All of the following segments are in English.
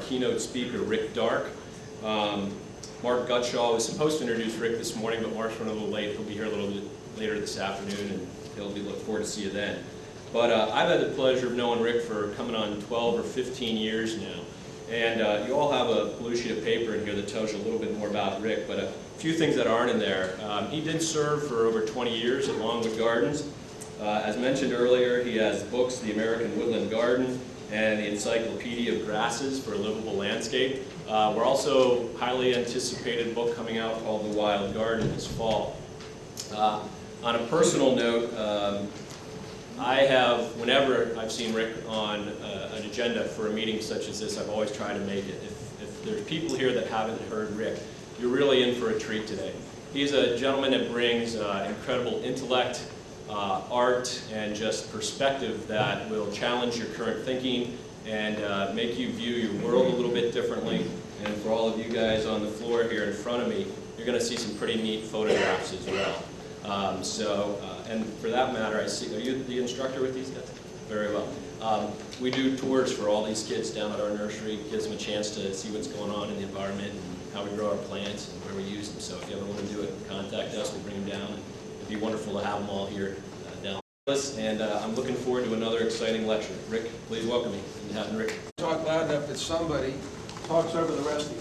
keynote speaker, Rick Dark. Mark Gutshaw was supposed to introduce Rick this morning, but Mark's running a little late. He'll be here a little bit later this afternoon, and he'll be looking forward to see you then. But I've had the pleasure of knowing Rick for coming on 12 or 15 years now. And you all have a blue sheet of paper in here that tells you a little bit more about Rick, but a few things that aren't in there. He did serve for over 20 years at Longwood Gardens. As mentioned earlier, he has books, The American Woodland Garden and the Encyclopedia of Grasses for a Livable Landscape. We're also highly anticipated book coming out called The Wild Garden this fall. On a personal note, whenever I've seen Rick on an agenda for a meeting such as this, I've always tried to make it. If there's people here that haven't heard Rick, you're really in for a treat today. He's a gentleman that brings incredible intellect, art, and just perspective that will challenge your current thinking and make you view your world a little bit differently. And for all of you guys on the floor here in front of me, you're going to see some pretty neat photographs as well. And for that matter, I see, are you the instructor with these guys? Very well. We do tours for all these kids down at our nursery. It gives them a chance to see what's going on in the environment and how we grow our plants and where we use them. So if you ever want to do it, contact us. We'll bring them down. And it'd be wonderful to have them all here down. And I'm looking forward to another exciting lecture. Rick, please welcome me. And having Rick talk loud enough that somebody talks over the rest of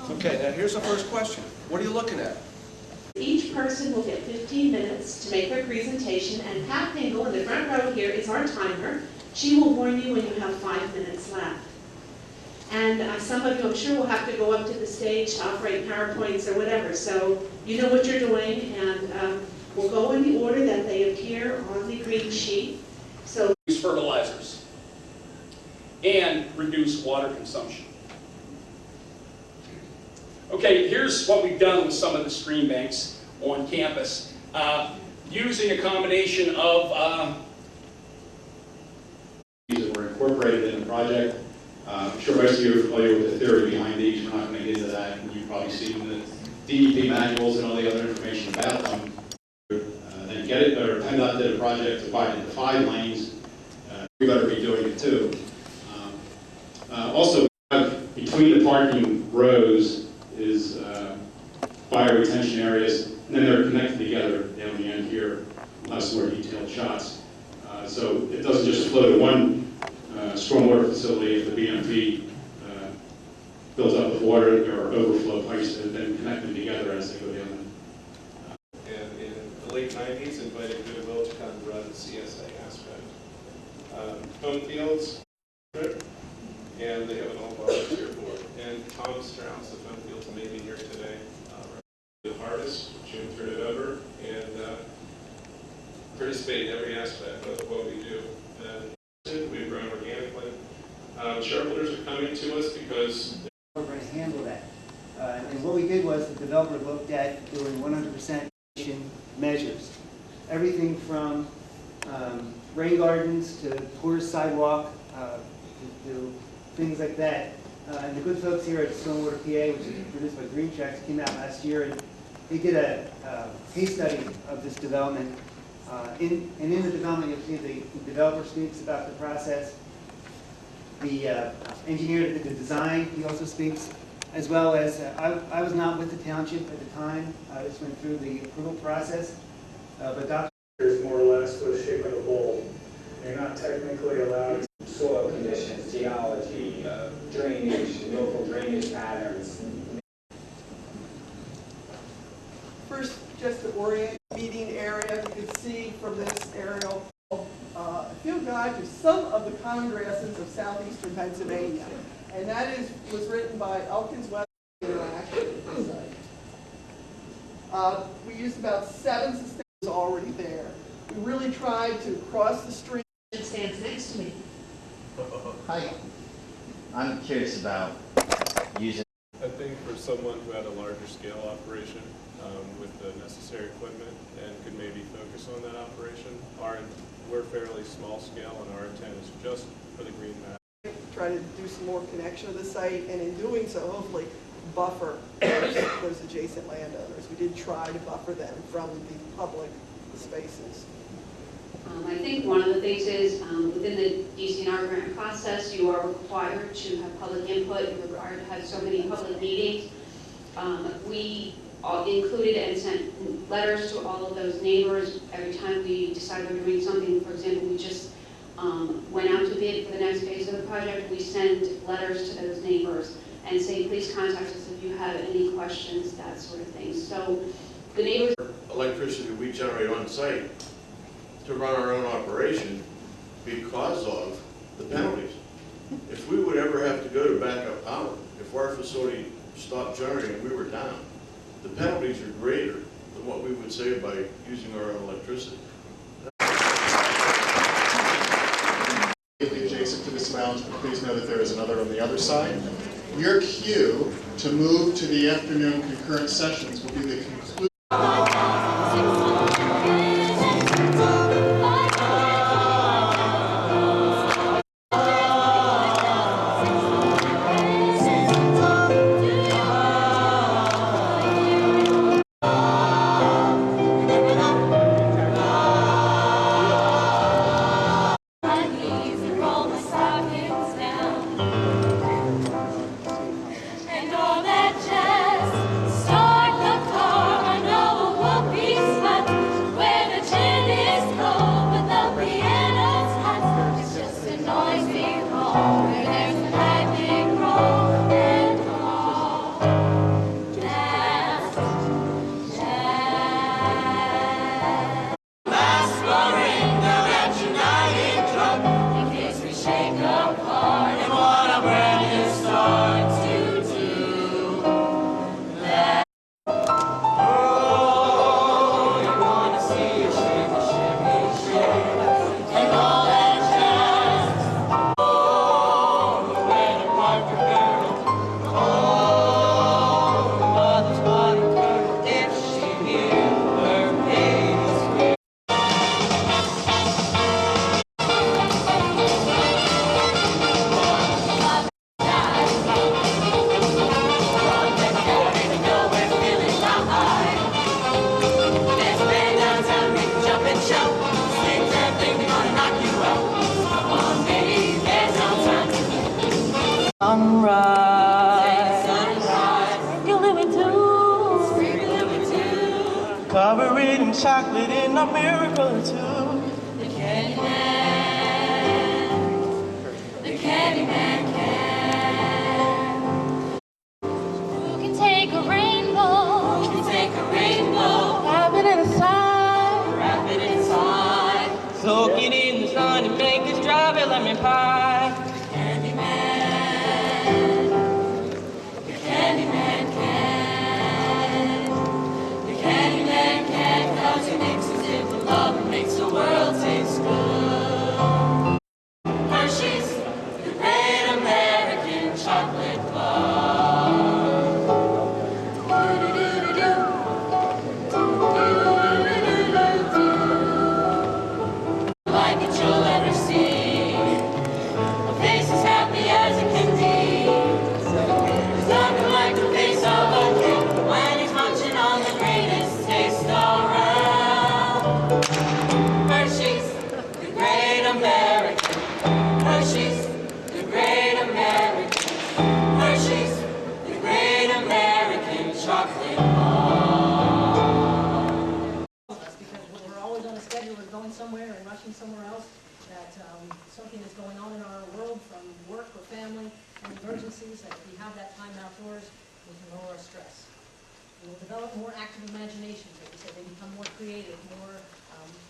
you. Okay, now here's the first question. What are you looking at? Each person will get 15 minutes to make their presentation, and Pat Pingle in the front row here is our timer. She will warn you when you have 5 minutes left. And some of you, I'm sure, will have to go up to the stage to operate PowerPoints or whatever, so you know what you're doing, and we'll go in the order that they appear on the green sheet. So, reduce fertilizers and reduce water consumption. Okay, here's what we've done with some of the stream banks on campus. Using a combination of that were incorporated in the project. I'm sure most of you are familiar with the theory behind these. We're not going to get into that. You've probably seen the DEP manuals and all the other information about them. Then get it, or PennDOT did a project divided into 5 lanes. We better be doing it too. Also, between the parking rows is fire retention areas, and then they're connected together down the end here. Lots more detailed shots. So it doesn't just flow to one stormwater facility. If the BMP fills up with water, there are overflow pipes that have been connected together as they go down. And in the late 90s, invited Goodwill to come run the CSA aspect. Homefields, and they have an all-volunteer board. And Thomas Ernharth of Homefields may be here today. The harvest, June turn it over, and participate in every aspect of what we do. And we've grown organically. Shareholders are coming to us because we're going to handle that. And what we did was the developer looked at doing 100% measures. Everything from rain gardens to porous sidewalk to things like that. And the good folks here at Stormwater PA, which is produced by Green Tracks, came out last year and they did a case study of this development. In the development, you'll see the developer speaks about the process. The engineer that did the design, he also speaks, as well as, I was not with the township at the time. This went through the approval process. But Dr. It's more or less the shape of a bowl. You're not technically allowed to. Soil conditions, geology, drainage, local drainage patterns. First, just to orient meeting area, you can see from this aerial a field guide to some of the common grasses of southeastern Pennsylvania. And that was written by Elkins West Interaction at the site. We used about 7 sustainers already there. We really tried to cross the stream. it stands next to me. Hi. I'm curious about using. I think for someone who had a larger scale operation with the necessary equipment and could maybe focus on that operation, we're fairly small scale and our intent is just for the green mat. Try to do some more connection to the site, and in doing so, hopefully buffer those adjacent landowners. We did try to buffer them from the public spaces. I think one of the things is within the DCNR grant process, you are required to have public input, you're required to have so many public meetings. We included and sent letters to all of those neighbors every time we decided we were doing something. For example, we just went out to bid for the next phase of the project. We send letters to those neighbors and say, please contact us if you have any questions, that sort of thing. So the neighbors... Electricity we generate on site to run our own operation because of the penalties. If we would ever have to go to backup power, if our facility stopped generating, we were down, the penalties are greater than what we would save by using our own electricity. Adjacent to this lounge, but please know that there is another on the other side. Your cue to move to the afternoon concurrent sessions will be the conclusion. Cover it in chocolate in a miracle or two. The Candyman can. Who can take a rainbow? Who can take a rainbow? Wrap it inside. Wrap it inside. Soak it in the sun and make it strawberry lemon pie. The Candyman. The Candyman can. Cause he mixes it with love and makes the world taste good. Hershey's, the great American chocolate bar. Like it you'll ever see. A face as happy as it can be. There's nothing like the face of a kid when he's munching on the greatest taste around. Hershey's, the great American. Hershey's, the great American. Hershey's, the great American chocolate bar. That's because we're always on a schedule, we're going somewhere and rushing somewhere else, that something is going on in our world from work or family and emergencies, and if we have that time outdoors, we can lower our stress. We will develop more active imaginations, like we said, they become more creative, more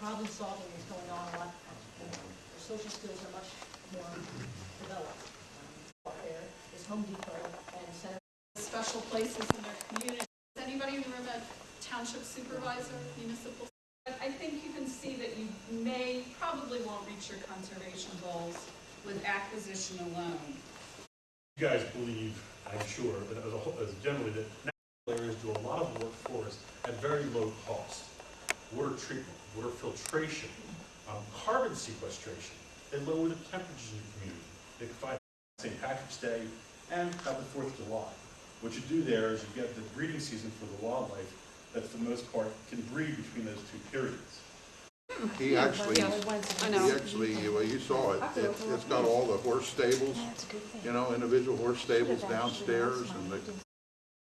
problem solving is going on a lot. Their social skills are much more developed. There is Home Depot and Center. Special places in their community. Is anybody in the room a township supervisor, municipal? I think you can see that you probably won't reach your conservation goals with acquisition alone. You guys believe, I'm sure, that as generally that natural areas do a lot of work for us at very low cost. Water treatment, water filtration, carbon sequestration. They lower the temperatures in the community. They provide St. Patrick's Day and have the 4th of July. What you do there is you get the breeding season for the wildlife that for the most part can breed between those two periods. He actually, well, you saw it. It's got all the horse stables, you know, individual horse stables downstairs, and the